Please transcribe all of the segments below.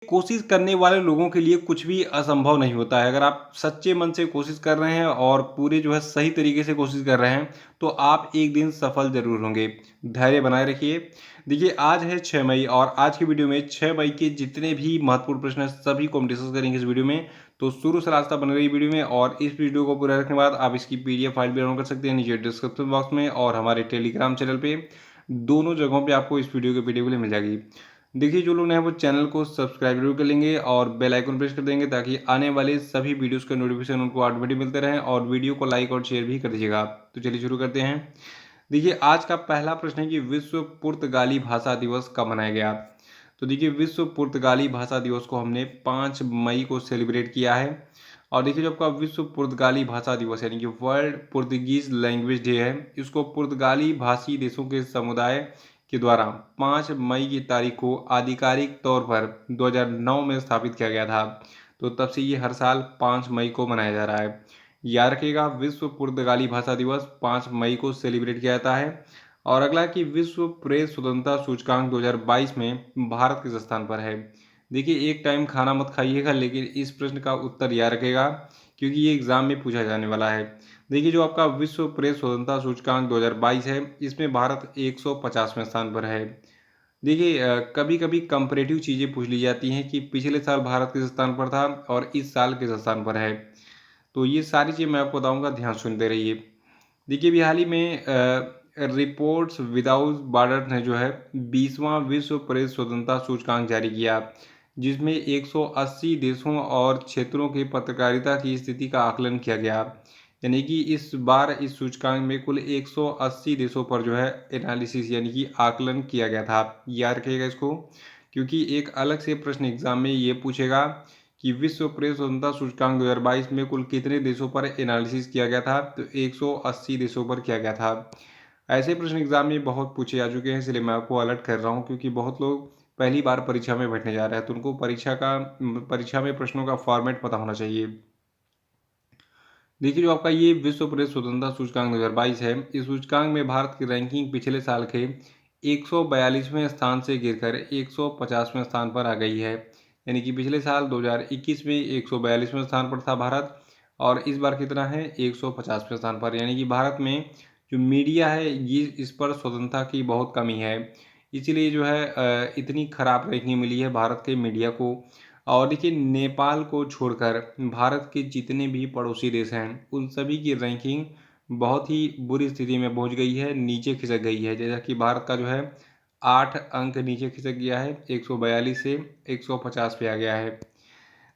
कोशिश करने वाले लोगों के लिए कुछ भी असंभव नहीं होता है। अगर आप सच्चे मन से कोशिश कर रहे हैं और पूरे जो है सही तरीके से कोशिश कर रहे हैं, तो आप एक दिन सफल ज़रूर होंगे। धैर्य बनाए रखिए। देखिए, आज है 6 मई और आज की वीडियो में 6 मई के जितने भी महत्वपूर्ण प्रश्न हैं, सभी को हम डिस्कस करेंगे इस वीडियो में। तो शुरू से लास्ट तक बने रहिए वीडियो में और इस वीडियो को पूरा रखने के बाद आप इसकी पीडीएफ फाइल भी डाउनलोड कर सकते हैं नीचे डिस्क्रिप्शन बॉक्स में और हमारे टेलीग्राम चैनल पे। दोनों जगहों पे आपको इस वीडियो की पीडीएफ मिल जाएगी। देखिए, जो लोग नए हैं वो चैनल को सब्सक्राइब जरूर कर लेंगे और बेल आइकन प्रेस कर देंगे ताकि आने वाले सभी वीडियोस का नोटिफिकेशन उनको ऑटोमेटिक मिलते रहें और वीडियो को लाइक और शेयर भी कर दीजिएगा। तो चलिए शुरू करते हैं। देखिए, आज का पहला प्रश्न है कि विश्व पुर्तगाली भाषा दिवस कब मनाया गया। तो देखिए, विश्व पुर्तगाली भाषा दिवस को हमने 5 मई को सेलिब्रेट किया है। और देखिए, जो आपका विश्व पुर्तगाली भाषा दिवस यानी कि वर्ल्ड पुर्तगीज लैंग्वेज डे है, इसको पुर्तगाली भाषी देशों के समुदाय के द्वारा 5 मई की तारीख को आधिकारिक तौर पर 2009 में स्थापित किया गया था। तो तब से ये हर साल 5 मई को मनाया जा रहा है। याद रखिएगा, विश्व पुर्तगाली भाषा दिवस 5 मई को सेलिब्रेट किया जाता है। और अगला कि विश्व प्रेस स्वतंत्रता सूचकांक 2022 में भारत किस स्थान पर है। देखिए, एक टाइम खाना मत खाइएगा, लेकिन इस प्रश्न का उत्तर याद रखेगा क्योंकि ये एग्जाम में पूछा जाने वाला है। देखिए, जो आपका विश्व प्रेस स्वतंत्रता सूचकांक 2022 है, इसमें भारत 150वें स्थान पर है। देखिए, कभी कभी कंपैरेटिव चीज़ें पूछ ली जाती हैं कि पिछले साल भारत किस स्थान पर था और इस साल किस स्थान पर है। तो ये सारी चीज़ मैं आपको बताऊंगा, ध्यान सुनते रहिए। देखिए, अभी हाल ही में रिपोर्ट्स विदाउट बॉर्डर ने जो है 20वां विश्व प्रेस स्वतंत्रता सूचकांक जारी किया, जिसमें 180 देशों और क्षेत्रों की पत्रकारिता की स्थिति का आकलन किया गया। यानी कि इस बार इस सूचकांक में कुल 180 देशों पर जो है एनालिसिस यानी कि आकलन किया गया था। याद रखिएगा इसको, क्योंकि एक अलग से प्रश्न एग्जाम में ये पूछेगा कि विश्व प्रेस स्वतंत्रता सूचकांक 2022 में कुल कितने देशों पर एनालिसिस किया गया था। तो 180 देशों पर किया गया था। ऐसे प्रश्न एग्जाम में बहुत पूछे जा चुके हैं, इसलिए मैं आपको अलर्ट कर रहा हूँ क्योंकि बहुत लोग पहली बार परीक्षा में बैठने जा रहे हैं, तो उनको परीक्षा में प्रश्नों का फॉर्मेट पता होना चाहिए। देखिए, जो आपका ये विश्व प्रेस स्वतंत्रता सूचकांक 2022 है, इस सूचकांक में भारत की रैंकिंग पिछले साल के 142वें स्थान से गिरकर 150वें स्थान पर आ गई है। यानी कि पिछले साल 2021 में 142वें स्थान पर था भारत और इस बार कितना है, 150वें स्थान पर। यानी कि भारत में जो मीडिया है, ये इस पर स्वतंत्रता की बहुत कमी है, इसीलिए जो है इतनी खराब रैंकिंग मिली है भारत के मीडिया को। और देखिए, नेपाल को छोड़कर भारत के जितने भी पड़ोसी देश हैं, उन सभी की रैंकिंग बहुत ही बुरी स्थिति में पहुंच गई है, नीचे खिसक गई है। जैसा कि भारत का जो है 8 अंक नीचे खिसक गया है, 142 से 150 पे आ गया है।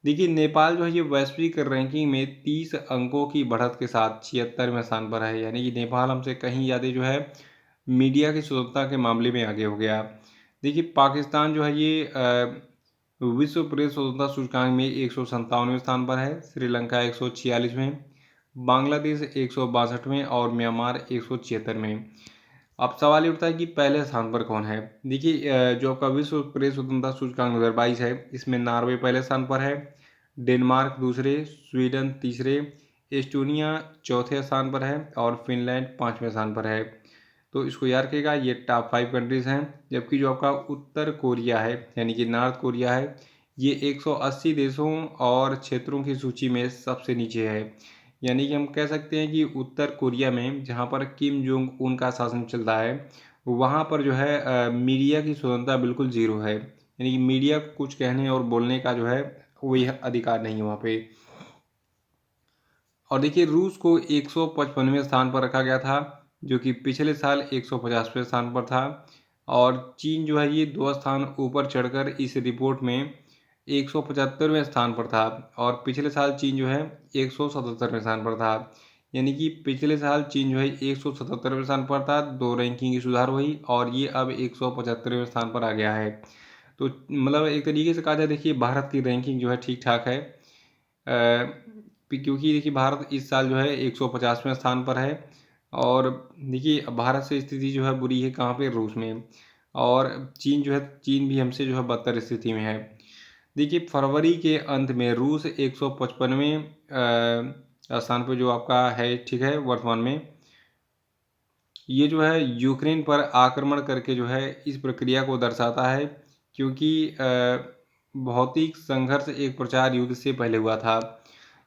देखिए, नेपाल जो है ये वैश्विक रैंकिंग में 30 अंकों की बढ़त के साथ 76वें स्थान पर है। यानी कि नेपाल हमसे कहीं ज़्यादा जो है मीडिया की स्वतंत्रता के मामले में आगे हो गया। देखिए, पाकिस्तान जो है ये विश्व प्रेस स्वतंत्रता सूचकांक में 157वें स्थान पर है, श्रीलंका 146वें, बांग्लादेश 162वें और म्यांमार 176वें। अब सवाल ये उठता है कि पहले स्थान पर कौन है। देखिए, जो आपका विश्व प्रेस स्वतंत्रता सूचकांक 2022 है, इसमें नॉर्वे पहले स्थान पर है, डेनमार्क दूसरे, स्वीडन तीसरे, एस्टोनिया चौथे स्थान पर है और फिनलैंड 5वें स्थान पर है। तो इसको याद रखिएगा, ये टॉप 5 कंट्रीज़ हैं। जबकि जो आपका उत्तर कोरिया है यानी कि नॉर्थ कोरिया है, ये 180 देशों और क्षेत्रों की सूची में सबसे नीचे है। यानी कि हम कह सकते हैं कि उत्तर कोरिया में जहाँ पर किम जोंग उन का शासन चल रहा है, वहाँ पर जो है मीडिया की स्वतंत्रता बिल्कुल ज़ीरो है। यानी कि मीडिया को कुछ कहने और बोलने का जो है कोई अधिकार नहीं है वहाँ पे। और देखिए, रूस को 155वें स्थान पर रखा गया था, जो कि पिछले साल 150वें स्थान पर था। और चीन जो है ये 2 स्थान ऊपर चढ़कर इस रिपोर्ट में 175वें स्थान पर था और पिछले साल चीन जो है 177वें स्थान पर था। यानी कि पिछले साल चीन जो है 177वें स्थान पर था, 2 रैंकिंग की सुधार हुई और ये अब 175वें स्थान पर आ गया है। तो मतलब एक तरीके से कहा जाए, देखिए भारत की रैंकिंग जो है ठीक ठाक है। क्योंकि देखिए, भारत इस साल जो है 150वें स्थान पर है। और देखिए, भारत से स्थिति जो है बुरी है कहाँ पे, रूस में। और चीन जो है, चीन भी हमसे जो है बदतर स्थिति में है। देखिए, फरवरी के अंत में रूस 155वें स्थान पर जो आपका है, ठीक है, वर्तमान में। ये जो है यूक्रेन पर आक्रमण करके जो है इस प्रक्रिया को दर्शाता है, क्योंकि भौतिक संघर्ष एक प्रचार युद्ध से पहले हुआ था।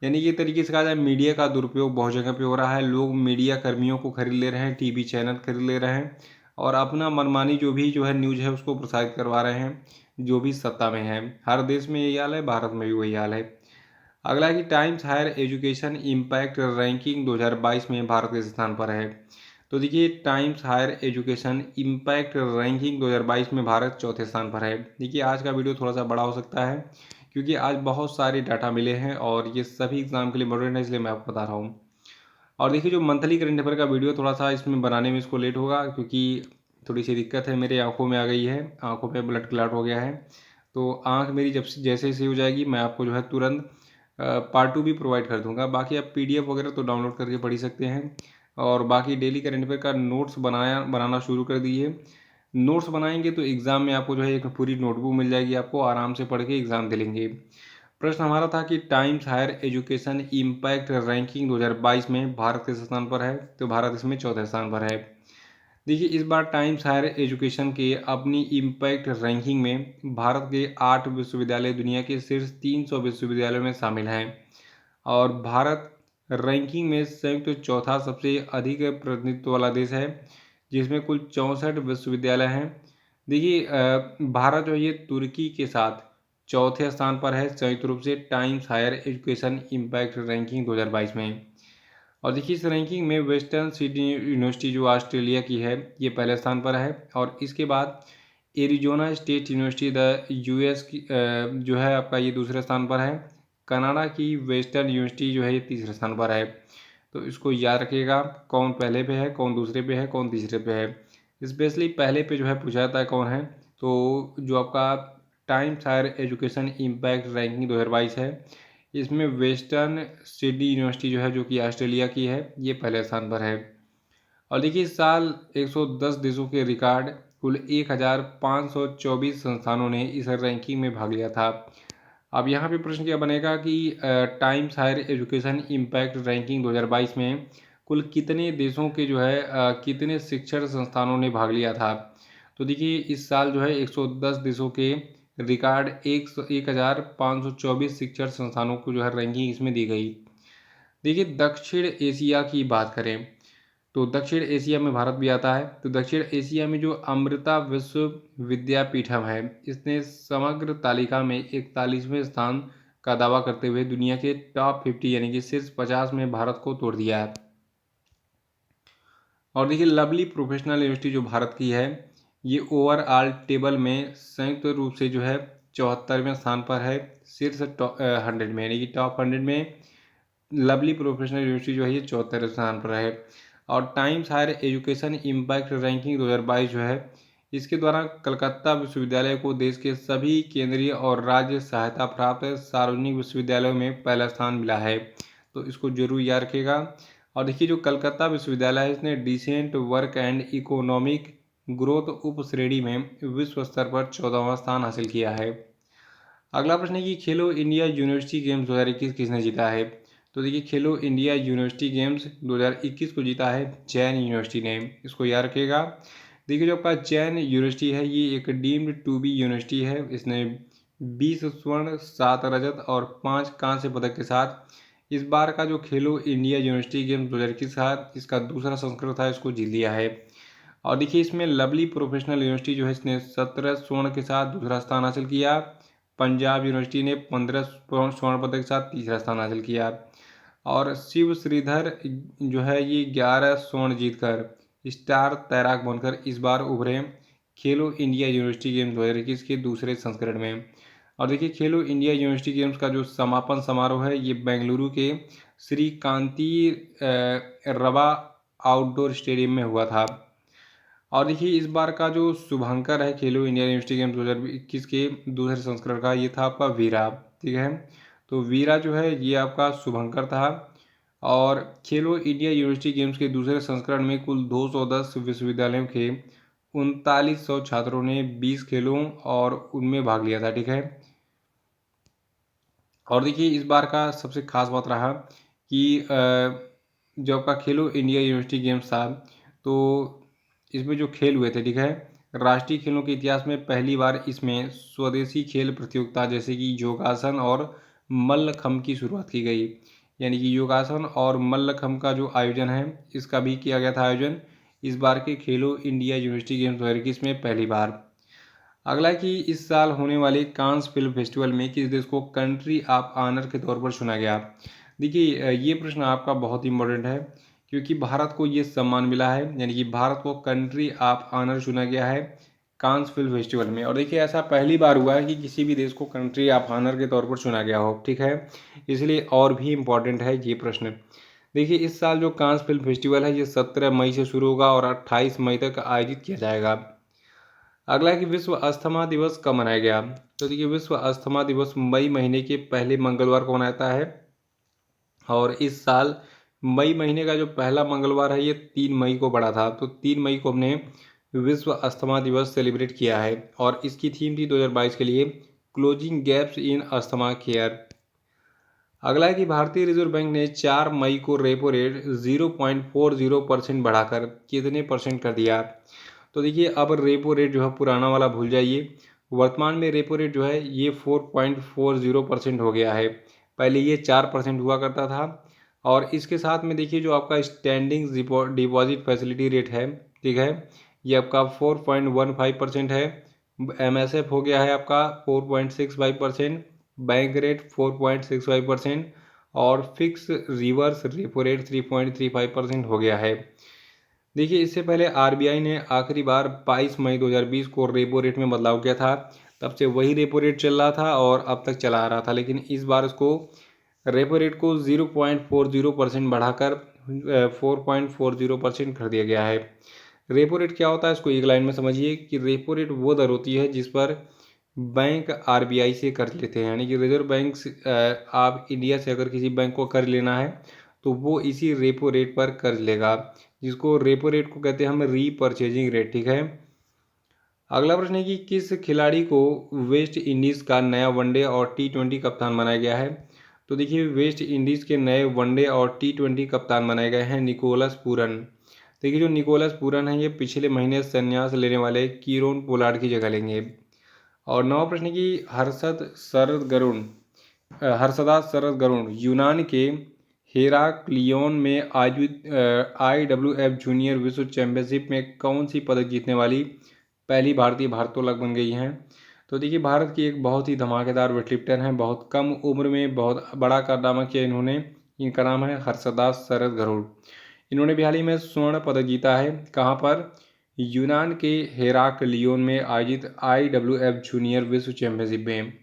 यानी कि तरीके से कहा जाए, मीडिया का दुरुपयोग बहुत जगह पे हो रहा है। लोग मीडिया कर्मियों को खरीद ले रहे हैं, टीवी चैनल खरीद ले रहे हैं और अपना मनमानी जो है न्यूज़ है उसको प्रसारित करवा रहे हैं, जो भी सत्ता में है। हर देश में यही हाल है, भारत में भी वही हाल है। अगला है कि Times Higher Education Impact ranking 2022 में भारत के स्थान पर है। तो देखिए, Times Higher Education Impact ranking 2022 में भारत चौथे स्थान पर है। देखिए, आज का वीडियो थोड़ा सा बड़ा हो सकता है क्योंकि आज बहुत सारे डाटा मिले हैं और ये सभी एग्जाम के लिए इम्पोर्टेंट है, इसलिए मैं आपको बता रहा हूँ। और देखिए, जो मंथली करंट अफेयर का वीडियो थोड़ा सा इसमें बनाने में इसको लेट होगा क्योंकि थोड़ी सी दिक्कत है, मेरे आंखों में आ गई है, आंखों पे ब्लड क्लॉट हो गया है। तो आंख मेरी जब जैसे ही सही हो जाएगी मैं आपको जो है तुरंत पार्ट 2 भी प्रोवाइड कर दूंगा। बाकी आप पीडीएफ वगैरह तो डाउनलोड करके पढ़ ही सकते हैं। और बाकी डेली करंट अफेयर का नोट्स बनाना शुरू कर दीजिए। नोट्स बनाएंगे तो एग्ज़ाम में आपको जो है एक पूरी नोटबुक मिल जाएगी, आपको आराम से पढ़ के एग्ज़ाम दे लेंगे। प्रश्न हमारा था कि Times Higher Education Impact ranking 2022 में भारत किस स्थान पर है। तो भारत इसमें चौथे स्थान पर है। देखिए, इस बार टाइम्स हायर एजुकेशन के अपनी इम्पैक्ट रैंकिंग में भारत के 8 विश्वविद्यालय दुनिया के शीर्ष 300 विश्वविद्यालयों में शामिल हैं और भारत रैंकिंग में संयुक्त चौथा सबसे अधिक प्रतिनिधित्व वाला देश है, जिसमें कुल 64 विश्वविद्यालय हैं। देखिए, भारत जो है ये तुर्की के साथ चौथे स्थान पर है संयुक्त रूप से Times Higher Education Impact ranking 2022 में। और देखिए, इस रैंकिंग में वेस्टर्न सिडनी यूनिवर्सिटी जो ऑस्ट्रेलिया की है ये पहले स्थान पर है और इसके बाद Arizona state university the US की जो है आपका ये दूसरे स्थान पर है। कनाडा की वेस्टर्न यूनिवर्सिटी जो है ये तीसरे स्थान पर है। तो इसको याद रखिएगा, कौन पहले पे है, कौन दूसरे पे है, कौन तीसरे पे है। स्पेशली पहले पे जो है पूछा जाता है कौन है। तो जो आपका Times Higher Education Impact ranking 2022 है, इसमें वेस्टर्न सिडनी यूनिवर्सिटी जो है जो कि ऑस्ट्रेलिया की है ये पहले स्थान पर है। और देखिए, इस साल 110 देशों के रिकॉर्ड कुल 1524 संस्थानों ने इस रैंकिंग में भाग लिया था। अब यहाँ पे प्रश्न क्या बनेगा कि Times Higher Education Impact ranking 2022 में कुल कितने देशों के जो है कितने शिक्षण संस्थानों ने भाग लिया था। तो देखिए, इस साल जो है 110 देशों के रिकॉर्ड 1524 शिक्षण संस्थानों को जो है रैंकिंग इसमें दी गई। देखिए, दक्षिण एशिया की बात करें तो दक्षिण एशिया में भारत भी आता है। तो दक्षिण एशिया में जो अमृता विश्व विद्यापीठम है, इसने समग्र तालिका में 41वें स्थान का दावा करते हुए दुनिया के टॉप 50 यानी कि शीर्ष 50 में भारत को तोड़ दिया है। और देखिए, लवली प्रोफेशनल यूनिवर्सिटी जो भारत की है ये ओवरऑल टेबल में संयुक्त रूप से जो है 74वें स्थान पर है, शीर्ष 100 में, यानी कि टॉप 100 में लवली प्रोफेशनल यूनिवर्सिटी जो है ये 74वें स्थान पर है। और Times Higher Education Impact ranking 2022 जो है इसके द्वारा कलकत्ता विश्वविद्यालय को देश के सभी केंद्रीय और राज्य सहायता प्राप्त सार्वजनिक विश्वविद्यालयों में पहला स्थान मिला है। तो इसको जरूर याद रखिएगा। और देखिए, जो कलकत्ता विश्वविद्यालय है इसने decent work and economic growth उप श्रेणी में विश्व स्तर पर 14वां स्थान हासिल किया है। अगला प्रश्न है कि खेलो इंडिया यूनिवर्सिटी गेम्स 2021 किसने जीता है। तो देखिए, खेलो इंडिया यूनिवर्सिटी गेम्स 2021 को जीता है जैन यूनिवर्सिटी ने, इसको याद रखिएगा। देखिए, जो आपका जैन यूनिवर्सिटी है ये एक डीम्ड टू बी यूनिवर्सिटी है। इसने 20 स्वर्ण 7 रजत और 5 कांस्य पदक के साथ इस बार का जो खेलो इंडिया यूनिवर्सिटी गेम्स 2021 था इसका दूसरा संस्करण था, इसको जीत लिया है। और देखिए, इसमें लवली प्रोफेशनल यूनिवर्सिटी जो है इसने 17 स्वर्ण के साथ दूसरा स्थान हासिल किया। पंजाब यूनिवर्सिटी ने 15 स्वर्ण पदक के साथ तीसरा स्थान हासिल किया। और शिव श्रीधर जो है ये 11 स्वर्ण जीतकर स्टार तैराक बनकर इस बार उभरे खेलो इंडिया यूनिवर्सिटी गेम्स 2021 के दूसरे संस्करण में। और देखिए, खेलो इंडिया यूनिवर्सिटी गेम्स का जो समापन समारोह है ये बेंगलुरु के श्री कांति रवा आउटडोर स्टेडियम में हुआ था। और देखिए, इस बार का जो शुभंकर है खेलो इंडिया यूनिवर्सिटी गेम्स 2021 के दूसरे संस्करण का ये था आपका वीरा। ठीक है, तो वीरा जो है ये आपका शुभंकर था। और खेलो इंडिया यूनिवर्सिटी गेम्स के दूसरे संस्करण में कुल 210 विश्वविद्यालयों के 3900 छात्रों ने 20 खेलों और उनमें भाग लिया था। ठीक है, और देखिए, इस बार का सबसे खास बात रहा कि जो आपका खेलो इंडिया यूनिवर्सिटी गेम्स था तो इसमें जो खेल हुए थे, ठीक है, राष्ट्रीय खेलों के इतिहास में पहली बार इसमें स्वदेशी खेल प्रतियोगिता जैसे कि योगासन और मल्लखंभ की शुरुआत की गई। यानी कि योगासन और मल्लखंभ का जो आयोजन है इसका भी किया गया था आयोजन इस बार के खेलो इंडिया यूनिवर्सिटी गेम्स 2021 में पहली बार। अगला कि इस साल होने वाले कांस फिल्म फेस्टिवल में किस देश को कंट्री ऑफ ऑनर के तौर पर चुना गया। देखिए ये प्रश्न आपका बहुत इंपॉर्टेंट है क्योंकि भारत को ये सम्मान मिला है, यानी कि भारत को कंट्री ऑफ ऑनर चुना गया है कांस फिल्म फेस्टिवल में। और देखिए ऐसा पहली बार हुआ है कि किसी भी देश को कंट्री ऑफ ऑनर के तौर पर चुना गया हो, ठीक है, इसलिए और भी इम्पोर्टेंट है ये प्रश्न। देखिए इस साल जो कांस फिल्म फेस्टिवल है ये 17 मई से शुरू होगा और 28 मई तक आयोजित किया जाएगा। अगला है कि विश्व अस्थमा दिवस कब मनाया गया। तो देखिए विश्व अस्थमा दिवस मई महीने के पहले मंगलवार को मनाया जाता है और इस साल मई महीने का जो पहला मंगलवार है ये 3 मई को पड़ा था, तो 3 मई को हमने विश्व अस्थमा दिवस सेलिब्रेट किया है और इसकी थीम थी 2022 के लिए closing gaps in asthma care. अगला है कि भारतीय रिजर्व बैंक ने 4 मई को रेपो रेट 0.40% बढ़ाकर कितने परसेंट कर दिया। तो देखिए अब रेपो रेट जो है पुराना वाला भूल जाइए, वर्तमान में रेपो रेट जो है ये 4.40% हो गया है। पहले ये 4% हुआ करता था और इसके साथ में देखिए जो आपका स्टैंडिंग डिपॉजिट फैसिलिटी रेट है, ठीक है, ये आपका 4.15% है। MSF हो गया है आपका 4.65%, बैंक रेट 4.65% और फिक्स रिवर्स रेपो रेट 3.35% हो गया है। देखिए इससे पहले RBI ने आखिरी बार 22 मई 2020 को रेपो रेट में बदलाव किया था, तब से वही रेपो रेट चल रहा था और अब तक चला आ रहा था, लेकिन इस बार इसको रेपो रेट को 0.40% बढ़ाकर 4.40% कर दिया गया है। रेपो रेट क्या होता है इसको एक लाइन में समझिए कि रेपो रेट वो दर होती है जिस पर बैंक RBI से कर्ज लेते हैं, यानी कि रिजर्व बैंक आप इंडिया से अगर किसी बैंक को कर्ज लेना है तो वो इसी रेपो रेट पर कर्ज लेगा, जिसको रेपो रेट को कहते हैं हम रीपरचेजिंग रेट, ठीक है। अगला प्रश्न है कि किस खिलाड़ी को वेस्ट इंडीज़ का नया वनडे और T20 कप्तान बनाया गया है। तो देखिए वेस्ट इंडीज़ के नए वनडे और T20 कप्तान बनाए गए हैं निकोलस पूरन। देखिए जो निकोलस पूरन है ये पिछले महीने संन्यास लेने वाले कीरोन पोलार्ड की जगह लेंगे। और नवा प्रश्न है कि हर्षदा शरद गरुण यूनान के हेराक्लियोन में आयोजित IWF जूनियर विश्व चैंपियनशिप में कौन सी पदक जीतने वाली पहली भारतीय भारोत्तोलक बन गई हैं। तो देखिए भारत की एक बहुत ही धमाकेदार वेटलिफ्टर हैं, बहुत कम उम्र में बहुत बड़ा कारनामा किया इन्होंने। इनका नाम है हर्षदा शरद गरुड़। इन्होंने भी हाल ही में स्वर्ण पदक जीता है, कहाँ पर, यूनान के हेराक्लियोन में आयोजित IWF जूनियर विश्व चैंपियनशिप में।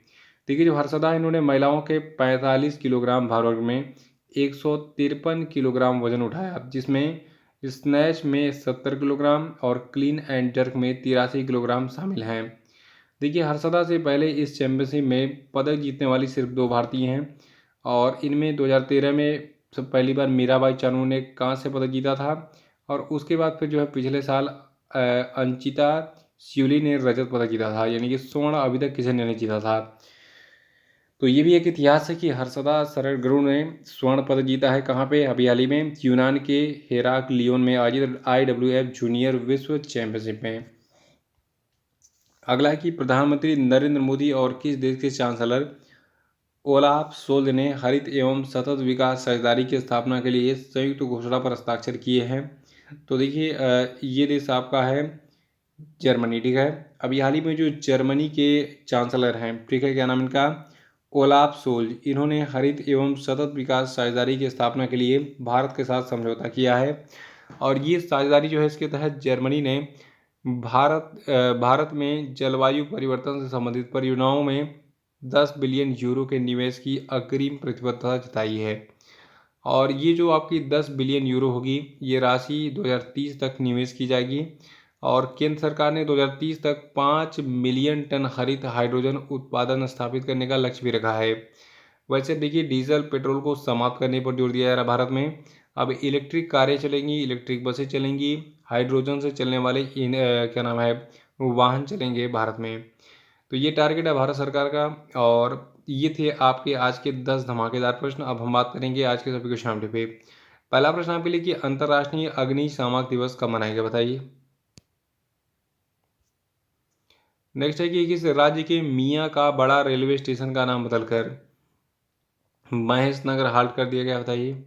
देखिए जो हर्षदा इन्होंने महिलाओं के 45 किलोग्राम भार वर्ग में 153 किलोग्राम वजन उठाया, जिसमें स्नैच में 70 किलोग्राम और क्लीन एंड जर्क में 83 किलोग्राम शामिल हैं। देखिए हर्षदा से पहले इस चैंपियनशिप में पदक जीतने वाली सिर्फ 2 भारतीय हैं और इनमें 2013 में सब पहली बार मीराबाई चानू ने कांस्य पदक जीता था और उसके बाद फिर जो है पिछले साल अंचिता श्यूली ने रजत पदक जीता था, यानी कि स्वर्ण अभी तक किसी ने नहीं जीता था। तो ये भी एक इतिहास है कि हर्षदा शरद गरुड़ ने स्वर्ण पदक जीता है, कहाँ पे, अभी हाल ही में यूनान के हेराक्लियोन में आयोजित IWF जूनियर विश्व चैंपियनशिप में। अगला है कि प्रधानमंत्री नरेंद्र मोदी और किस देश के चांसलर ओलाफ शोल्ज ने हरित एवं सतत विकास साझेदारी की स्थापना के लिए संयुक्त घोषणा पर हस्ताक्षर किए हैं। तो देखिए ये देश आपका है जर्मनी, ठीक है। अभी हाल ही में जो जर्मनी के चांसलर हैं, ठीक है, क्या नाम इनका, ओलाफ शोल्ज, इन्होंने हरित एवं सतत विकास साझेदारी की स्थापना के लिए भारत के साथ समझौता किया है और ये साझेदारी जो है इसके तहत जर्मनी ने भारत में जलवायु परिवर्तन से संबंधित परियोजनाओं में 10 बिलियन यूरो के निवेश की अग्रिम प्रतिबद्धता जताई है। और ये जो आपकी 10 बिलियन यूरो होगी ये राशि 2030 तक निवेश की जाएगी और केंद्र सरकार ने 2030 तक 5 मिलियन टन हरित हाइड्रोजन उत्पादन स्थापित करने का लक्ष्य भी रखा है। वैसे देखिए डीजल पेट्रोल को समाप्त करने पर जोर दिया जा रहा है भारत में। अब इलेक्ट्रिक कारें चलेंगी, इलेक्ट्रिक बसें चलेंगी, हाइड्रोजन से चलने वाले क्या नाम है वाहन चलेंगे भारत में। तो ये टारगेट है भारत सरकार का और ये थे आपके आज के 10 धमाकेदार प्रश्न। अब हम बात करेंगे आज के सभी क्वेश्चन आंसर पे। पहला प्रश्न आपके लिए कि अंतर्राष्ट्रीय अग्निशामक दिवस कब मनाया गया, बताइए। नेक्स्ट है कि किस राज्य के मियाँ का बड़ा रेलवे स्टेशन का नाम बदलकर महेश नगर हाल्ट कर दिया गया, बताइए।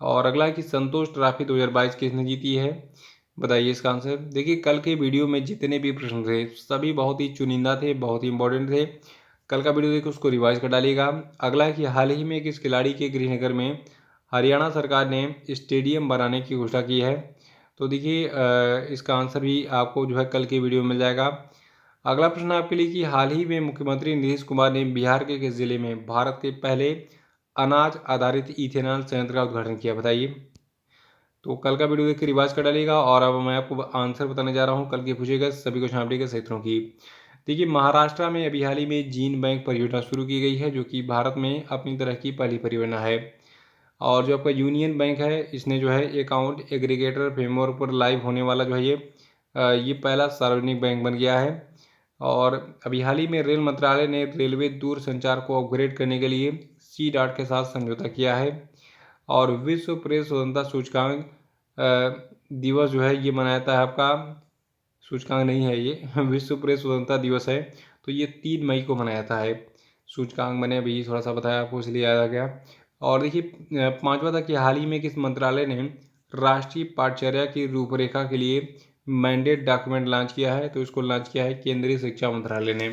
और अगला है कि संतोष ट्रॉफी 2022 किसने जीती है, बताइए इसका आंसर। देखिए कल के वीडियो में जितने भी प्रश्न थे सभी बहुत ही चुनिंदा थे, बहुत ही इंपॉर्टेंट थे। कल का वीडियो देखिए उसको रिवाइज कर डालिएगा। अगला है कि हाल ही में किस खिलाड़ी के गृहनगर में हरियाणा सरकार ने स्टेडियम बनाने की घोषणा की है, तो देखिए इसका आंसर भी आपको जो है कल के वीडियो में मिल जाएगा। अगला प्रश्न आपके लिए कि हाल ही में मुख्यमंत्री नीतीश कुमार ने बिहार के किस जिले में भारत के पहले अनाज आधारित इथेनॉल संयंत्र का उद्घाटन किया, बताइए। तो कल का वीडियो देख के रिवाइज कर डालिएगा। और अब मैं आपको आंसर बताने जा रहा हूँ कल के पूछेगा सभी क्वेश्चन आपके सही उत्तरों की। देखिए महाराष्ट्र में अभी हाल ही में जीन बैंक परियोजना शुरू की गई है, जो कि भारत में अपनी तरह की पहली परियोजना है। और जो आपका यूनियन बैंक है इसने जो है अकाउंट एग्रीगेटर फ्रेमवर्क पर लाइव होने वाला जो है ये पहला सार्वजनिक बैंक बन गया है। और अभी हाल ही में रेल मंत्रालय ने रेलवे दूर संचार को अपग्रेड करने के लिए सी डॉट के साथ समझौता किया है। और विश्व प्रेस स्वतंत्रता सूचकांक दिवस जो है ये मनाया जाता है आपका, सूचकांक नहीं है ये विश्व प्रेस स्वतंत्रता दिवस है, तो ये 3 मई को मनाया जाता है। सूचकांक मैंने अभी थोड़ा सा बताया आपको इसलिए याद आ गया। और देखिए पांचवा था कि हाल ही में किस मंत्रालय ने राष्ट्रीय पाठचर्या की रूपरेखा के लिए मैंडेट डॉक्यूमेंट लॉन्च किया है, तो इसको लॉन्च किया है केंद्रीय शिक्षा मंत्रालय ने।